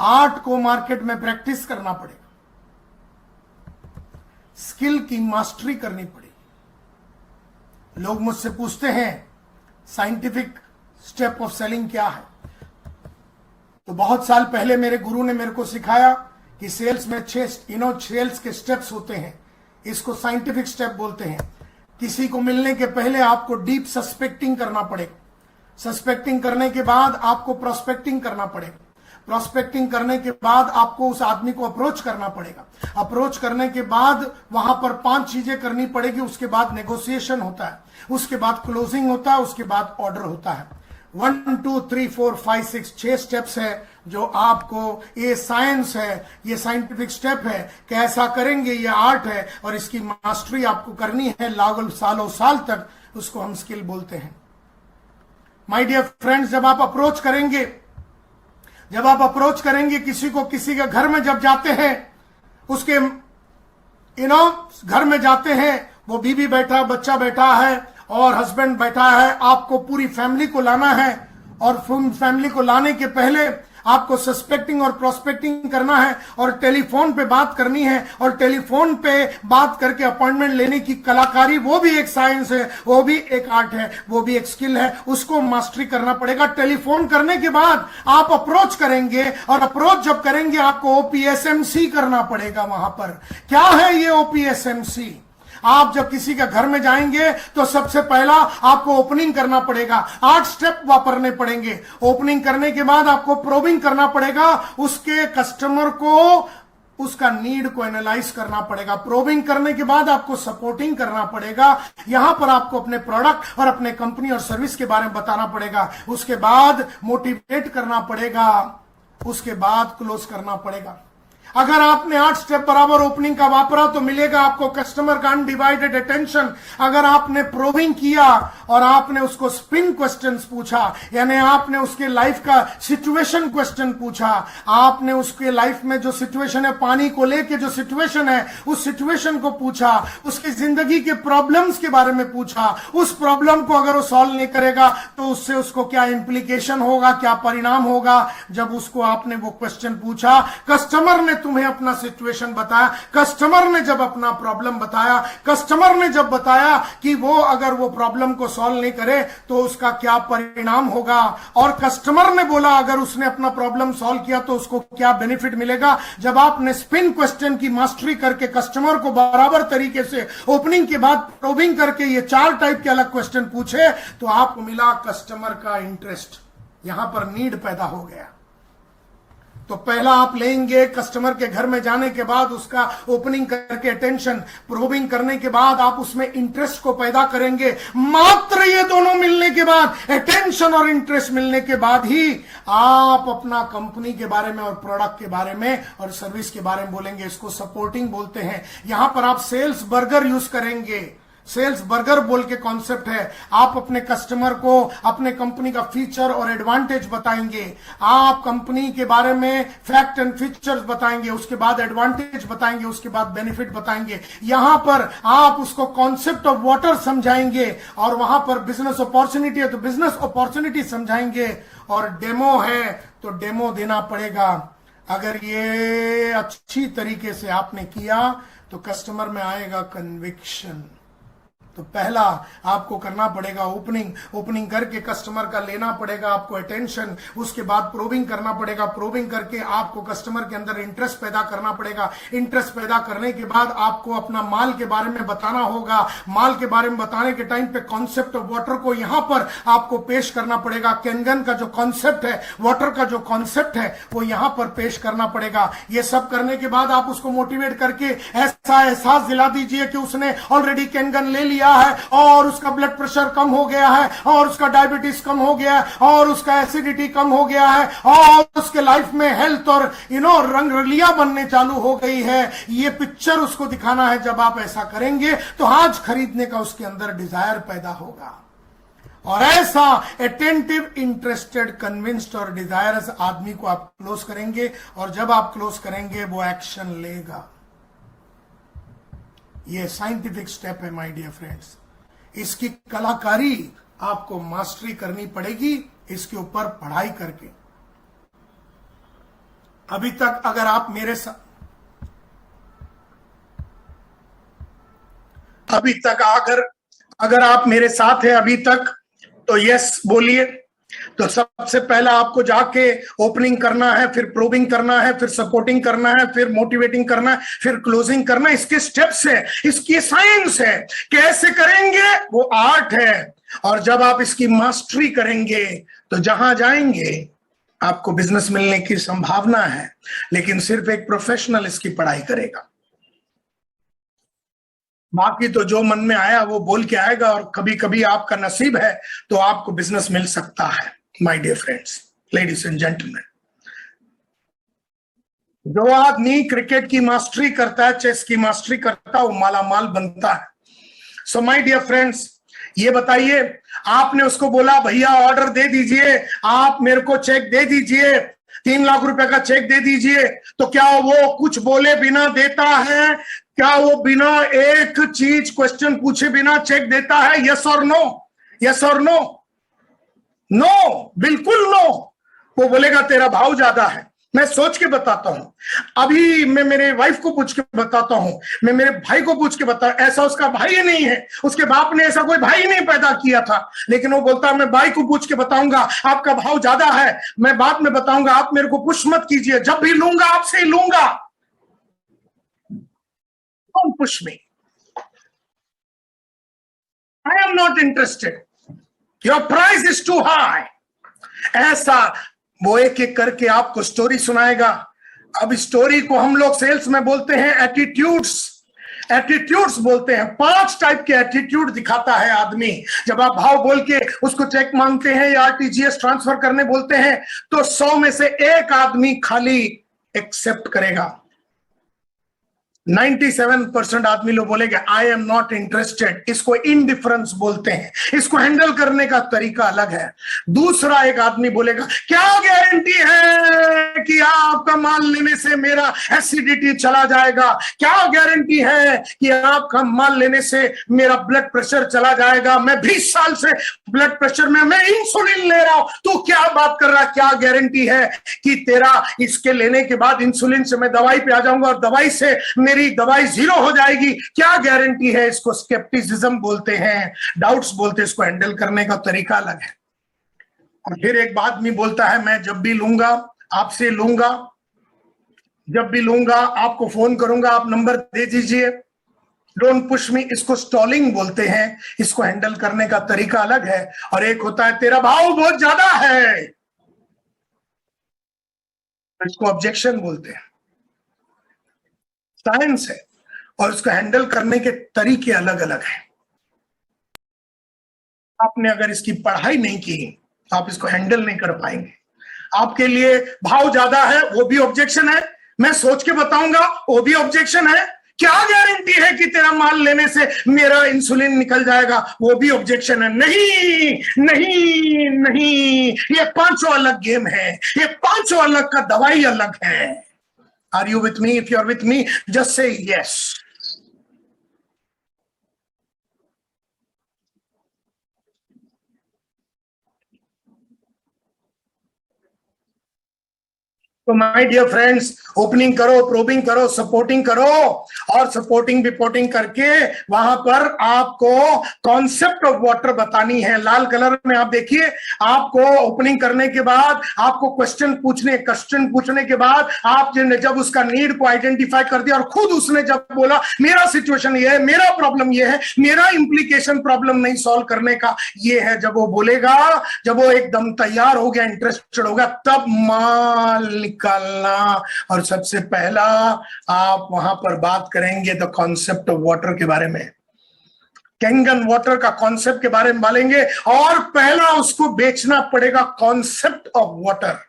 Art को market में practice करना पड़ेगा, स्किल की मास्टरी करनी पड़ेगी। लोग मुझसे पूछते हैं साइंटिफिक स्टेप ऑफ सेलिंग क्या है, तो बहुत साल पहले मेरे गुरु ने मेरे को सिखाया कि सेल्स में 6 सेल्स के स्टेप्स होते हैं, इसको साइंटिफिक स्टेप बोलते हैं। किसी को मिलने के पहले आपको डीप सस्पेक्टिंग करना पड़ेगा, सस्पेक्टिंग करने के बाद आपको प्रोस्पेक्टिंग करना पड़ेगा, प्रोस्पेक्टिंग करने के बाद आपको उस आदमी को अप्रोच करना पड़ेगा, अप्रोच करने के बाद वहां पर 5 चीजें करनी पड़ेगी, उसके बाद नेगोशिएशन होता है, उसके बाद क्लोजिंग होता है, उसके बाद ऑर्डर होता है। 1 2 3 4 5 6 स्टेप्स है जो आपको, ये साइंस है, ये साइंटिफिक स्टेप है, कैसा करेंगे ये आर्ट है, और इसकी मास्टरी आपको करनी है लागल सालों साल तक, उसको हम स्किल बोलते हैं। माय डियर फ्रेंड्स, जब आप अप्रोच करेंगे किसी को, किसी के घर में जब जाते हैं, उसके घर में जाते हैं, वो बीवी बैठा, बच्चा बैठा है और हस्बैंड बैठा है, आपको पूरी फैमिली को लाना है, और फैमिली को लाने के पहले आपको सस्पेक्टिंग और प्रोस्पेक्टिंग करना है, और टेलीफोन पे बात करनी है, और टेलीफोन पे बात करके अपॉइंटमेंट लेने की कलाकारी, वो भी एक साइंस है, वो भी एक आर्ट है, वो भी एक स्किल है, उसको मास्टरी करना पड़ेगा। टेलीफोन करने के बाद आप अप्रोच करेंगे, और अप्रोच जब करेंगे आपको OPSMC करना पड़ेगा। वहां पर क्या है ये OPSMC? आप जब किसी के घर में जाएंगे तो सबसे पहला आपको ओपनिंग करना पड़ेगा, 8 स्टेप वापरने पड़ेंगे। ओपनिंग करने के बाद आपको प्रोबिंग करना पड़ेगा, उसके कस्टमर को, उसका नीड को एनालाइज करना पड़ेगा। प्रोबिंग करने के बाद आपको सपोर्टिंग करना पड़ेगा, यहां पर आपको अपने प्रोडक्ट और अपने कंपनी और सर्विस के बारे में बताना पड़ेगा, उसके बाद मोटिवेट करना पड़ेगा, उसके बाद क्लोज करना पड़ेगा। अगर आपने 8 स्टेप बराबर ओपनिंग का वापरा तो मिलेगा आपको कस्टमर का अनडिवाइडेड अटेंशन। अगर आपने प्रोबिंग किया और आपने उसको स्पिन क्वेश्चंस पूछा, यानी आपने उसके लाइफ का सिचुएशन क्वेश्चन पूछा, आपने उसके लाइफ में जो सिचुएशन है, पानी को लेके जो सिचुएशन है, उस सिचुएशन को पूछा, उसकी जिंदगी के प्रॉब्लम्स के बारे में पूछा, उस प्रॉब्लम को अगर वो सॉल्व नहीं करेगा तो उससे उसको क्या इंप्लीकेशन होगा, क्या परिणाम होगा। जब उसको आपने वो क्वेश्चन पूछा, कस्टमर ने तुम्हें अपना सिचुएशन बताया, कस्टमर ने जब अपना प्रॉब्लम बताया, कस्टमर ने जब बताया कि वो अगर वो प्रॉब्लम को सॉल्व नहीं करे तो उसका क्या परिणाम होगा, और कस्टमर ने बोला अगर उसने अपना प्रॉब्लम सॉल्व किया तो उसको क्या बेनिफिट मिलेगा। जब आपने स्पिन क्वेश्चन की मास्टरी करके कस्टमर को बराबर तरीके से ओपनिंग के बाद प्रोबिंग करके ये 4 टाइप के अलग क्वेश्चन पूछे तो आपको मिला कस्टमर का इंटरेस्ट, यहां पर नीड पैदा हो गया। तो पहला आप लेंगे कस्टमर के घर में जाने के बाद उसका ओपनिंग करके अटेंशन, प्रोबिंग करने के बाद आप उसमें इंटरेस्ट को पैदा करेंगे। मात्र ये दोनों मिलने के बाद, अटेंशन और इंटरेस्ट मिलने के बाद ही आप अपना कंपनी के बारे में और प्रोडक्ट के बारे में और सर्विस के बारे में बोलेंगे। इसको सपोर्टिंग बोलते हैं। यहां पर आप सेल्स बर्गर यूज करेंगे। सेल्स बर्गर बोल के कॉन्सेप्ट है। आप अपने कस्टमर को अपने कंपनी का फीचर और एडवांटेज बताएंगे, आप कंपनी के बारे में फैक्ट एंड फीचर्स बताएंगे, उसके बाद एडवांटेज बताएंगे, उसके बाद बेनिफिट बताएंगे। यहां पर आप उसको कॉन्सेप्ट ऑफ वाटर समझाएंगे, और वहां पर बिजनेस अपॉर्चुनिटी है तो बिजनेस अपॉर्चुनिटी समझाएंगे, और डेमो है तो डेमो देना पड़ेगा। अगर ये अच्छी तरीके से आपने किया तो कस्टमर में आएगा कन्विक्शन। तो पहला आपको करना पड़ेगा ओपनिंग करके कस्टमर का लेना पड़ेगा आपको अटेंशन, उसके बाद प्रोबिंग करना पड़ेगा, प्रोबिंग करके आपको कस्टमर के अंदर इंटरेस्ट पैदा करना पड़ेगा, इंटरेस्ट पैदा करने के बाद आपको अपना माल के बारे में बताना होगा, माल के बारे में बताने के टाइम पे कॉन्सेप्ट ऑफ वाटर को यहां पर आपको पेश करना पड़ेगा। केनगन का जो कॉन्सेप्ट है, वाटर का जो कॉन्सेप्ट है, वो यहां पर पेश करना पड़ेगा। ये सब करने के बाद आप उसको मोटिवेट करके ऐसा एहसास दिला दीजिए कि उसने ऑलरेडी केनगन ले लिया है और उसका ब्लड प्रेशर कम हो गया है, और उसका डायबिटीज कम हो गया है, और उसका एसिडिटी कम हो गया है, और उसके लाइफ में हेल्थ और रंगरलिया बनने चालू हो गई है। ये पिक्चर उसको दिखाना है। जब आप ऐसा करेंगे तो आज खरीदने का उसके अंदर डिजायर पैदा होगा। और ऐसा अटेंटिव, इंटरेस्टेड, कन्विंस्ड और डिजायरस आदमी को आप क्लोज करेंगे, और जब आप क्लोज करेंगे वो एक्शन लेगा। ये साइंटिफिक स्टेप है माय डियर फ्रेंड्स। इसकी कलाकारी आपको मास्टरी करनी पड़ेगी, इसके ऊपर पढ़ाई करके। अभी तक अगर आप मेरे साथ अगर आप मेरे साथ हैं अभी तक तो यस बोलिए। तो सबसे पहला आपको जाके ओपनिंग करना है, फिर प्रोबिंग करना है, फिर सपोर्टिंग करना है, फिर मोटिवेटिंग करना है, फिर क्लोजिंग करना है। इसके स्टेप्स है, इसकी साइंस है। कैसे करेंगे वो आर्ट है। और जब आप इसकी मास्टरी करेंगे तो जहां जाएंगे आपको बिजनेस मिलने की संभावना है। लेकिन सिर्फ एक प्रोफेशनल इसकी पढ़ाई करेगा। बाकी तो जो मन में आया वो बोल के आएगा, और कभी कभी आपका नसीब है तो आपको बिजनेस मिल सकता है। My dear friends, ladies and gentleman, जो आदमी क्रिकेट की मास्टरी करता है, चेस की मास्टरी करता है, वो मालामाल बनता है। सो माय डियर फ्रेंड्स, ये बताइए, आपने उसको बोला भैया ऑर्डर दे दीजिए, आप मेरे को चेक दे दीजिए, 3 लाख रुपए का चेक दे दीजिए, तो क्या वो कुछ बोले बिना देता है? क्या वो बिना एक चीज क्वेश्चन पूछे बिना चेक देता है? यस और नो? यस और नो? नो, बिल्कुल नो। वो बोलेगा तेरा भाव ज्यादा है। मैं सोच के बताता हूं, अभी मैं मेरे वाइफ को पूछ के बताता हूं, मैं मेरे भाई को पूछ के बता, ऐसा उसका भाई नहीं है, उसके बाप ने ऐसा कोई भाई नहीं पैदा किया था, लेकिन वो बोलता है मैं भाई को पूछ के बताऊंगा, आपका भाव ज्यादा है, मैं बाद में बताऊंगा, आप मेरे को पुश मत कीजिए, जब भी लूंगा आपसे ही लूंगा। Don't push me, I am not interested, your price is too high. ऐसा वो एक एक करके आपको स्टोरी सुनाएगा। अब स्टोरी को हम लोग सेल्स में बोलते हैं एटीट्यूड्स। एटीट्यूड्स बोलते हैं। 5 टाइप के एटीट्यूड दिखाता है आदमी। जब आप भाव बोल के उसको चेक मांगते हैं या आरटीजीएस ट्रांसफर करने बोलते हैं तो 100 में से 1 आदमी खाली एक्सेप्ट करेगा। 97% आदमी लोग बोलेंगे आई एम नॉट इंटरेस्टेड। इसको इनडिफरेंस बोलते हैं। इसको हैंडल करने का तरीका अलग है। दूसरा एक आदमी बोलेगा क्या गारंटी है कि आपका माल लेने से मेरा एसिडिटी चला जाएगा? क्या गारंटी है कि आपका माल लेने से मेरा ब्लड प्रेशर चला जाएगा? मैं 20 साल से ब्लड प्रेशर में, मैं इंसुलिन ले रहा हूं, तू क्या बात कर रहा? क्या गारंटी है कि तेरा इसके लेने के बाद इंसुलिन से मैं दवाई पे आ जाऊंगा और दवाई से मेरी दवाई 0 हो जाएगी? क्या गारंटी है? इसको स्केप्टिसिज्म बोलते हैं, डाउट्स बोलते हैं। इसको हैंडल करने का तरीका अलग है। और फिर एक आदमी बोलता है मैं जब भी लूंगा आपसे लूंगा, जब भी लूंगा आपको फोन करूंगा, आप नंबर दे दीजिए, डोंट पुश मी। इसको स्टॉलिंग बोलते हैं। इसको हैंडल करने का तरीका अलग है। और एक होता है तेरा भाव बहुत ज्यादा है, इसको ऑब्जेक्शन बोलते हैं। साइंस है और उसको हैंडल करने के तरीके अलग अलग हैं। आपने अगर इसकी पढ़ाई नहीं की तो आप इसको हैंडल नहीं कर पाएंगे। आपके लिए भाव ज्यादा है वो भी ऑब्जेक्शन है, मैं सोच के बताऊंगा वो भी ऑब्जेक्शन है। क्या गारंटी है कि तेरा माल लेने से मेरा इंसुलिन निकल जाएगा? वो भी ऑब्जेक्शन है। नहीं नहीं नहीं, ये 5 अलग गेम है। ये 5 अलग का दवाई अलग है। Are you with me? If you are with me, just say yes. तो माय डियर फ्रेंड्स, ओपनिंग करो, प्रोबिंग करो, सपोर्टिंग करो, और सपोर्टिंग रिपोर्टिंग करके वहां पर आपको कॉन्सेप्ट ऑफ वाटर बतानी है। लाल कलर में आप देखिए, आपको ओपनिंग करने के बाद आपको क्वेश्चन पूछने के बाद आप जब उसका नीड को आइडेंटिफाई कर दिया और खुद उसने जब बोला मेरा सिचुएशन ये है, मेरा प्रॉब्लम ये है, मेरा इंप्लीकेशन प्रॉब्लम नहीं सॉल्व करने का ये है, जब वो बोलेगा, जब वो एकदम तैयार हो गया, इंटरेस्टेड होगा, तब माल निकालना। और सबसे पहला आप वहां पर बात करेंगे द कॉन्सेप्ट ऑफ वाटर के बारे में, कैंगन वाटर का कॉन्सेप्ट के बारे में बोलेंगे। और पहला उसको बेचना पड़ेगा कॉन्सेप्ट ऑफ वाटर।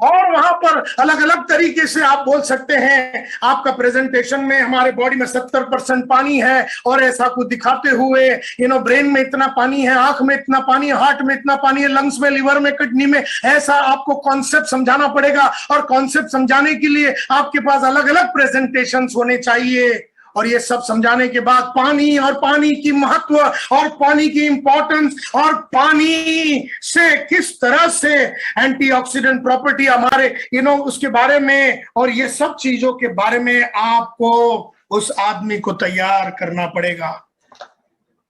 और वहां पर अलग अलग तरीके से आप बोल सकते हैं आपका प्रेजेंटेशन में हमारे बॉडी में 70% पानी है, और ऐसा कुछ दिखाते हुए ब्रेन में इतना पानी है, आंख में इतना पानी है, हार्ट में इतना पानी है, लंग्स में, लिवर में, किडनी में, ऐसा आपको कॉन्सेप्ट समझाना पड़ेगा। और कॉन्सेप्ट समझाने के लिए आपके पास अलग अलग प्रेजेंटेशंस होने चाहिए। और ये सब समझाने के बाद पानी और पानी की महत्व और पानी की इंपॉर्टेंस और पानी से किस तरह से एंटीऑक्सीडेंट प्रॉपर्टी हमारे उसके बारे में और ये सब चीजों के बारे में आपको उस आदमी को तैयार करना पड़ेगा।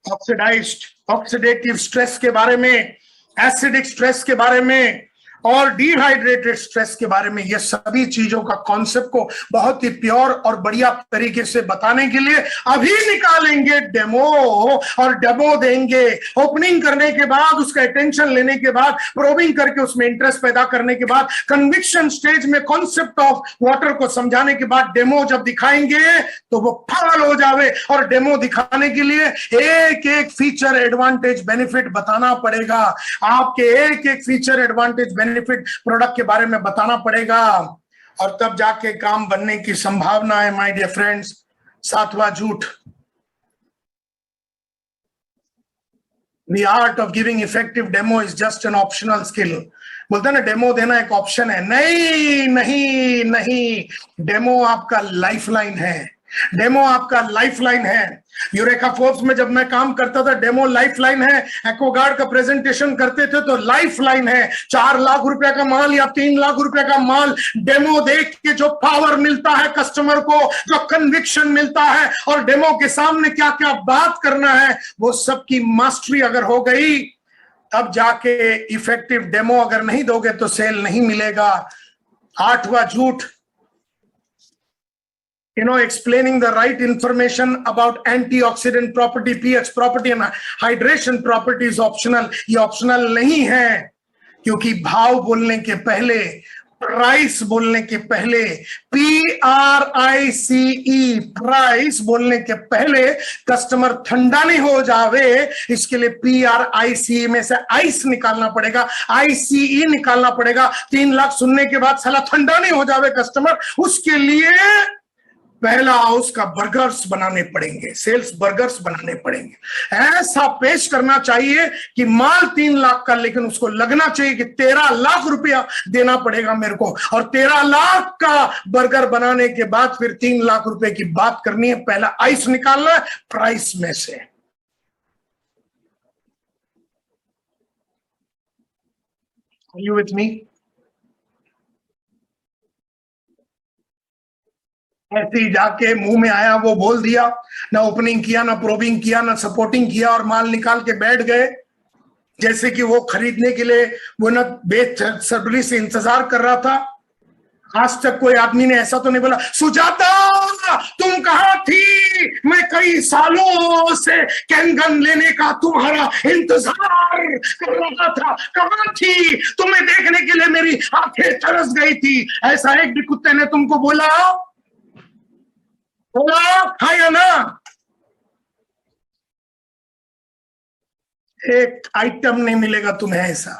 ऑक्सीडेटिव स्ट्रेस के बारे में, एसिडिक स्ट्रेस के बारे में और डिहाइड्रेटेड स्ट्रेस के बारे में, ये सभी चीजों का कॉन्सेप्ट को बहुत ही प्योर और बढ़िया तरीके से बताने के लिए अभी निकालेंगे डेमो और डेमो देंगे। ओपनिंग करने के बाद, उसका अटेंशन लेने के बाद, प्रोबिंग करके उसमें इंटरेस्ट पैदा करने के बाद, कन्विक्शन स्टेज में कॉन्सेप्ट ऑफ वाटर को समझाने के बाद डेमो जब दिखाएंगे तो वो पागल हो जावे। और डेमो दिखाने के लिए एक एक फीचर, एडवांटेज, बेनिफिट बताना पड़ेगा। आपके एक एक फीचर, एडवांटेज, बेनिफिट प्रोडक्ट के बारे में बताना पड़ेगा और तब जाके काम बनने की संभावना है माय डियर फ्रेंड्स। सातवां झूठ, The art of giving effective demo is just an optional skill। बोलते हैं ना डेमो देना एक ऑप्शन है। नहीं नहीं नहीं, डेमो आपका लाइफलाइन है। डेमो आपका लाइफलाइन है। यूरेका फोर्ब्स में जब मैं काम करता था, डेमो लाइफलाइन है। एक्वागार्ड का प्रेजेंटेशन करते थे तो लाइफलाइन है। 4 लाख रुपए का माल या 3 लाख रुपए का माल, डेमो देख के जो पावर मिलता है कस्टमर को, जो कन्विक्शन मिलता है और डेमो के सामने क्या क्या बात करना है, वो सबकी मास्टरी अगर हो गई तब जाके इफेक्टिव डेमो अगर नहीं दोगे तो सेल नहीं मिलेगा। 8वां झूठ, explaining the right information about antioxidant property, pH property and hydration property is optional। ये ऑप्शनल नहीं है क्योंकि भाव बोलने के पहले, प्राइस बोलने के पहले, PRICE प्राइस बोलने के पहले कस्टमर ठंडा नहीं हो जावे, इसके लिए PRICE में से आइस निकालना पड़ेगा, ICE निकालना पड़ेगा। 3 लाख सुनने के बाद साला ठंडा नहीं हो जावे कस्टमर, उसके लिए पहला उसका बर्गर्स बनाने पड़ेंगे, सेल्स बर्गर्स बनाने पड़ेंगे। ऐसा पेश करना चाहिए कि माल 3 लाख का, लेकिन उसको लगना चाहिए कि 13 लाख रुपया देना पड़ेगा मेरे को। और 13 लाख का बर्गर बनाने के बाद फिर 3 लाख रुपए की बात करनी है। पहला आइस निकालना है प्राइस में से। Are you with me? ऐसे ही जाके मुंह में आया वो बोल दिया, ना ओपनिंग किया, ना प्रोबिंग किया, ना सपोर्टिंग किया और माल निकाल के बैठ गए जैसे कि वो खरीदने के लिए वो ना बेसब्री से इंतजार कर रहा था। आज तक कोई आदमी ने ऐसा तो नहीं बोला, सुजाता तुम कहां थी, मैं कई सालों से कैनगन लेने का तुम्हारा इंतजार कर रहा था, कहां थी, तुम्हें देखने के लिए मेरी आंखें तरस गई थी। ऐसा एक भी कुत्ते ने तुमको बोला हाँ या ना? एक आइटम नहीं मिलेगा तुम्हें ऐसा।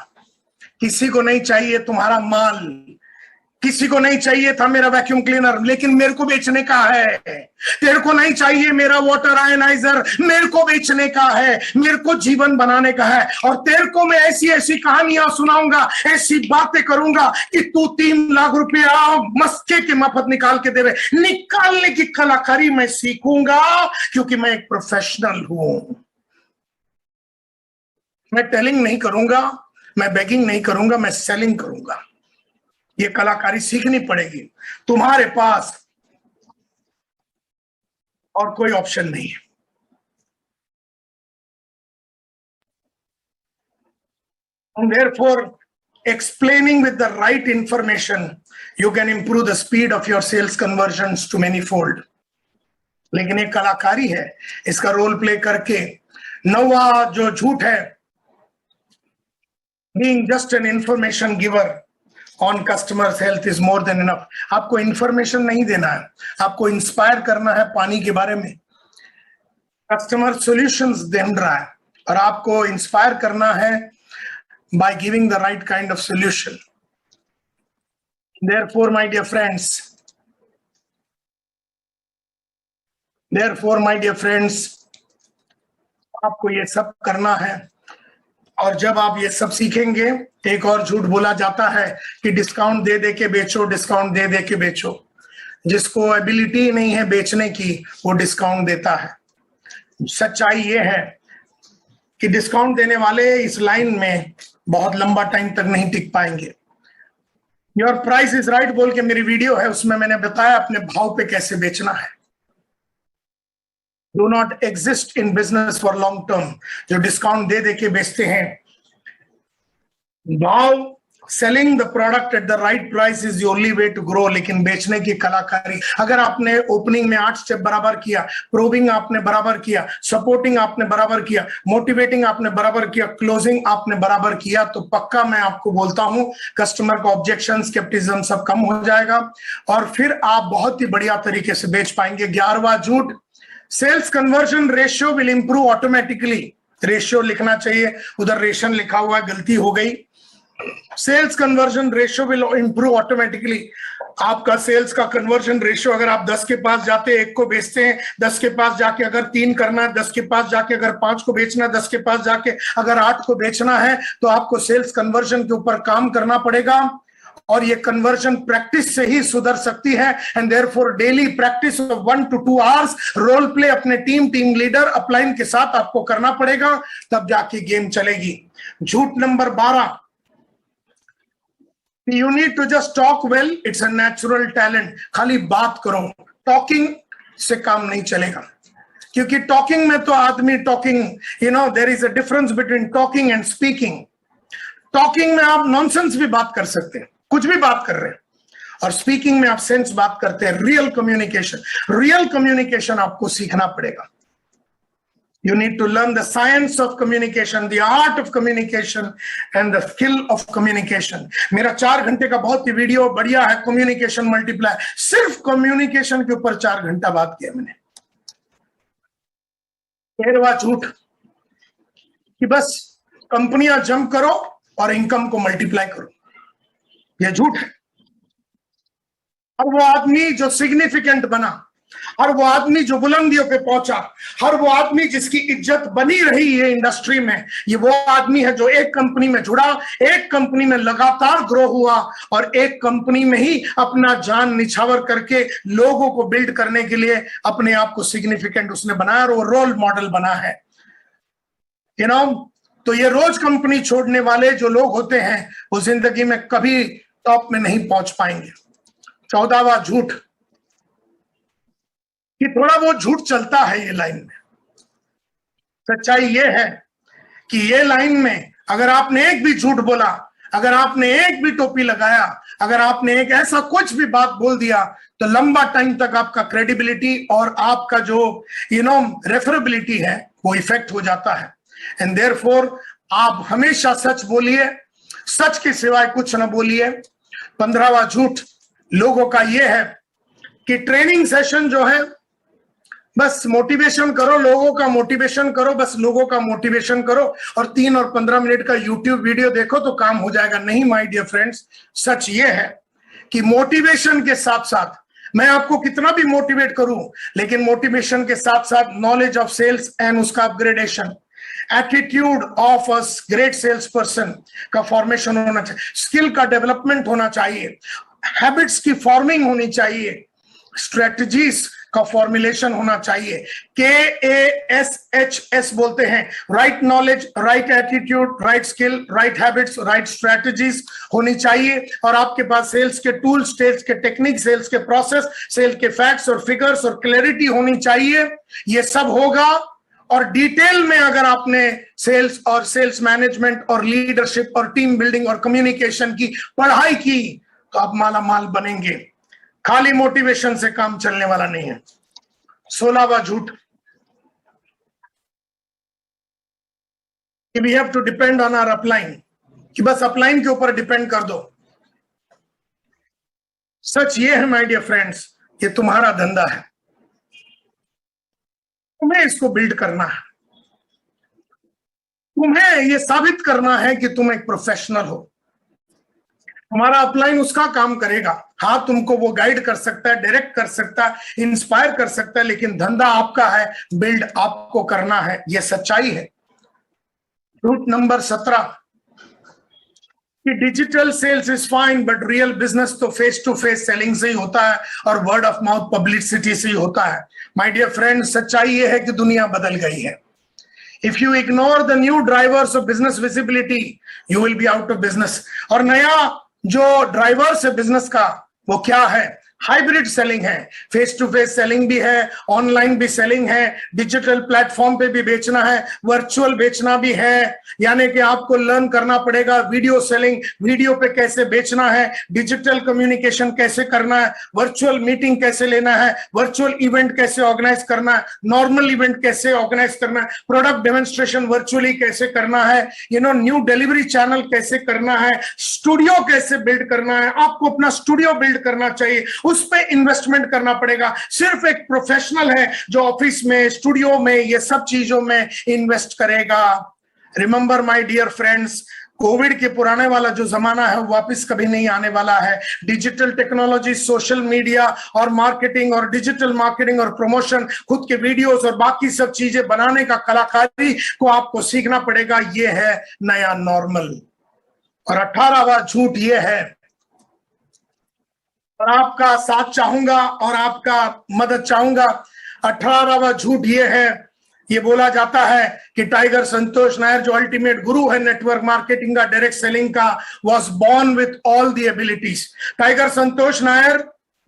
किसी को नहीं चाहिए तुम्हारा माल, किसी को नहीं चाहिए था मेरा वैक्यूम क्लीनर, लेकिन मेरे को बेचने का है। तेरे को नहीं चाहिए मेरा वाटर आयनाइजर, मेरे को बेचने का है, मेरे को जीवन बनाने का है। और तेरे को मैं ऐसी ऐसी कहानियां सुनाऊंगा, ऐसी बातें करूंगा कि तू 3 लाख रुपया मस्के के मफत निकाल के देवे। निकालने की कलाकारी मैं सीखूंगा क्योंकि मैं एक प्रोफेशनल हूं। मैं टेलिंग नहीं करूंगा, मैं बेगिंग नहीं करूंगा, मैं सेलिंग करूंगा। ये कलाकारी सीखनी पड़ेगी। तुम्हारे पास और कोई ऑप्शन नहीं है। And therefore, explaining with the right information, you can improve the speed of your sales conversions to many fold। लेकिन एक कलाकारी है, इसका रोल प्ले करके। 9वां जो झूठ है, being just an information giver on customers health is more than enough। आपको इंफॉर्मेशन नहीं देना है, आपको इंस्पायर करना है पानी के बारे में। कस्टमर सॉल्यूशंस ढूंढ रहा है और आपको इंस्पायर करना है by giving the right kind of solution। Therefore my dear friends, आपको ये सब करना है। और जब आप ये सब सीखेंगे, एक और झूठ बोला जाता है कि डिस्काउंट दे दे के बेचो, डिस्काउंट दे दे के बेचो। जिसको एबिलिटी नहीं है बेचने की वो डिस्काउंट देता है। सच्चाई ये है कि डिस्काउंट देने वाले इस लाइन में बहुत लंबा टाइम तक नहीं टिक पाएंगे। योर प्राइस इज राइट बोल के मेरी वीडियो है, उसमें मैंने बताया अपने भाव पे कैसे बेचना है। Do not exist in business for long term. जो डिस्काउंट दे के बेचते हैं, भाव selling the product at the right price is the only way to grow. लेकिन बेचने की कलाकारी, अगर आपने ओपनिंग में 8 स्टेप बराबर किया, प्रोबिंग आपने बराबर किया, सपोर्टिंग आपने बराबर किया, मोटिवेटिंग आपने बराबर किया, क्लोजिंग आपने बराबर किया, तो पक्का मैं आपको बोलता हूं कस्टमर का ऑब्जेक्शन, स्केप्टिज्म सब कम हो जाएगा और फिर आप बहुत ही बढ़िया तरीके से बेच पाएंगे। 11वां झूठ, sales conversion ratio will improve automatically. Ratio लिखना चाहिए, उधर रेशन लिखा हुआ है, गलती हो गई। Sales conversion ratio will improve automatically. आपका सेल्स का कन्वर्जन रेशियो, अगर आप 10 के पास जाते 1 को बेचते हैं, 10 के पास जाके अगर 3 करना है, 10 के पास जाके अगर 5 को बेचना है, 10 के पास जाके अगर 8 को बेचना है, तो आपको सेल्स कन्वर्जन के ऊपर काम करना पड़ेगा और ये कन्वर्जन प्रैक्टिस से ही सुधर सकती है। And therefore daily practice of 1 to 2 hours role play अपने टीम लीडर अपलाइन के साथ आपको करना पड़ेगा, तब जाके गेम चलेगी। झूठ number 12, you need to just talk well, it's a natural talent। खाली बात करो, टॉकिंग से काम नहीं चलेगा, क्योंकि टॉकिंग में तो आदमी talking, there is a difference between talking and speaking. Talking में आप नॉनसेंस भी बात कर सकते हैं, कुछ भी बात कर रहे हैं, और स्पीकिंग में आप सेंस बात करते हैं। रियल कम्युनिकेशन आपको सीखना पड़ेगा। You need to learn the science of communication, the art of communication and the skill of communication। मेरा 4 घंटे का बहुत ही वीडियो बढ़िया है, कम्युनिकेशन मल्टीप्लाई, सिर्फ कम्युनिकेशन के ऊपर 4 घंटा बात किया मैंने। 13वां झूठ कि बस कंपनियां जंप करो और इनकम को मल्टीप्लाई करो, यह झूठ है। और वो आदमी जो सिग्निफिकेंट बना, हर वो आदमी जो बुलंदियों पे पहुंचा, हर वो आदमी जिसकी इज्जत बनी रही है इंडस्ट्री में, ये वो आदमी है जो एक कंपनी में जुड़ा, एक कंपनी में लगातार ग्रो हुआ और एक कंपनी में ही अपना जान निछावर करके लोगों को बिल्ड करने के लिए अपने आप को सिग्निफिकेंट उसने बनाया और वो रोल मॉडल बना है। तो ये रोज कंपनी छोड़ने वाले जो लोग होते हैं वो जिंदगी में कभी टॉप में नहीं पहुंच पाएंगे। 14वां झूठ कि थोड़ा वो झूठ चलता है ये लाइन में। सच्चाई ये है कि ये लाइन में अगर आपने एक भी झूठ बोला, अगर आपने एक भी टोपी लगाया, अगर आपने एक ऐसा कुछ भी बात बोल दिया, तो लंबा टाइम तक आपका क्रेडिबिलिटी और आपका जो रेफरेबिलिटी है वो इफेक्ट हो जाता है। एंड देयरफॉर आप हमेशा सच बोलिए, सच के सिवाय कुछ ना बोलिए। 15वां झूठ लोगों का ये है कि ट्रेनिंग सेशन जो है बस मोटिवेशन करो, लोगों का मोटिवेशन करो, बस लोगों का मोटिवेशन करो और 3 और 15 मिनट का यूट्यूब वीडियो देखो तो काम हो जाएगा। नहीं माय डियर फ्रेंड्स, सच ये है कि मोटिवेशन के साथ साथ मैं आपको कितना भी मोटिवेट करूं, लेकिन मोटिवेशन के साथ साथ नॉलेज ऑफ सेल्स एंड उसका upgradation, attitude of a great sales person का फॉर्मेशन होना चाहिए, स्किल का डेवलपमेंट होना चाहिए, हैबिट्स की फॉर्मिंग होनी चाहिए, स्ट्रेटजीज का फॉर्मुलेशन होना चाहिए। KASHS बोलते हैं, right knowledge, right attitude, right skill, right habits, right strategies होनी चाहिए। और आपके पास सेल्स के टूल्स, सेल्स के टेक्निक, सेल्स के प्रोसेस, सेल्स के फैक्ट्स और फिगर्स और क्लैरिटी होनी चाहिए। ये सब होगा और डिटेल में अगर आपने सेल्स और सेल्स मैनेजमेंट और लीडरशिप और टीम बिल्डिंग और कम्युनिकेशन की पढ़ाई की तो आप माला माल बनेंगे। खाली मोटिवेशन से काम चलने वाला नहीं है। 16वां झूठ, we have to depend on our upline, कि बस अपलाइन के ऊपर डिपेंड कर दो। सच ये है माय डियर फ्रेंड्स, ये तुम्हारा धंधा है, तुम्हें इसको बिल्ड करना है, तुम्हें ये साबित करना है कि तुम एक प्रोफेशनल हो। तुम्हारा अपलाइन उसका काम करेगा, हाँ तुमको वो गाइड कर सकता है, डायरेक्ट कर सकता है, इंस्पायर कर सकता है, लेकिन धंधा आपका है, बिल्ड आपको करना है। ये सच्चाई है। रूट नंबर 17, कि digital sales is fine but real business तो फेस टू फेस सेलिंग से ही होता है और वर्ड ऑफ माउथ पब्लिसिटी से ही होता है। माय डियर फ्रेंड्स, सच्चाई ये है कि दुनिया बदल गई है। If you ignore the new drivers of business visibility, you will be out of business. और नया जो ड्राइवर्स है बिजनेस का वो क्या है? हाइब्रिड सेलिंग है, फेस टू फेस सेलिंग भी है, ऑनलाइन भी सेलिंग है, डिजिटल प्लेटफॉर्म पे भी बेचना है, वर्चुअल बेचना भी है। यानी कि आपको लर्न करना पड़ेगा वीडियो सेलिंग, वीडियो पे कैसे बेचना है, डिजिटल कम्युनिकेशन कैसे करना है, वर्चुअल मीटिंग कैसे लेना है, वर्चुअल इवेंट कैसे ऑर्गेनाइज करना है, नॉर्मल इवेंट कैसे ऑर्गेनाइज करना है, प्रोडक्ट डेमोन्स्ट्रेशन वर्चुअली कैसे करना है, न्यू डिलीवरी चैनल कैसे करना है, स्टूडियो कैसे बिल्ड करना है। आपको अपना स्टूडियो बिल्ड करना चाहिए, उस पे इन्वेस्टमेंट करना पड़ेगा। सिर्फ एक प्रोफेशनल है जो ऑफिस में, स्टूडियो में, ये सब चीजों में इन्वेस्ट करेगा। Remember my dear friends, Covid के पुराने वाला जो जमाना है वापस कभी नहीं आने वाला है। डिजिटल टेक्नोलॉजी, सोशल मीडिया और मार्केटिंग और डिजिटल मार्केटिंग और प्रमोशन, खुद के वीडियोस और बाकी सब चीजें बनाने का कलाकारी को आपको सीखना पड़ेगा। ये है नया नॉर्मल। और 18वां झूठ ये है, और आपका साथ चाहूंगा और आपका मदद चाहूंगा। 18वां झूठ ये है, ये बोला जाता है कि टाइगर संतोष नायर जो अल्टीमेट गुरु है नेटवर्क मार्केटिंग का, डायरेक्ट सेलिंग का, was born with all the abilities. Tiger Santosh Nair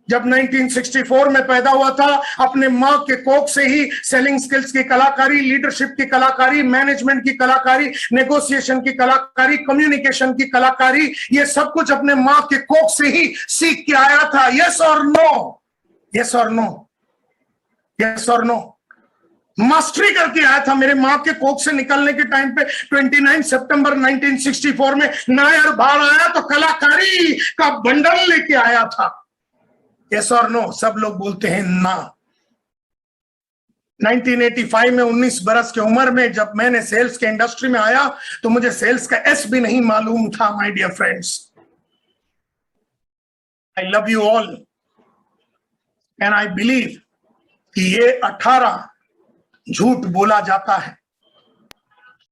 जब 1964 में पैदा हुआ था, अपने मां के कोख से ही सेलिंग स्किल्स की कलाकारी, लीडरशिप की कलाकारी, मैनेजमेंट की कलाकारी, नेगोशिएशन की कलाकारी, कम्युनिकेशन की कलाकारी, ये सब कुछ अपने मां के कोख से ही सीख के आया था। यस और नो? यस और नो? यस और नो? मास्टरी करके आया था। मेरे मां के कोख से निकलने के टाइम पे 29 सितंबर 1964 में नायर बाहर आया तो कलाकारी का बंडल लेके आया था। यस और नो? सब लोग बोलते हैं ना। 1985 में 19 बरस की उम्र में जब मैंने सेल्स के इंडस्ट्री में आया तो मुझे सेल्स का एस भी नहीं मालूम था। My dear friends, I love you all and I believe कि ये 18 झूठ बोला जाता है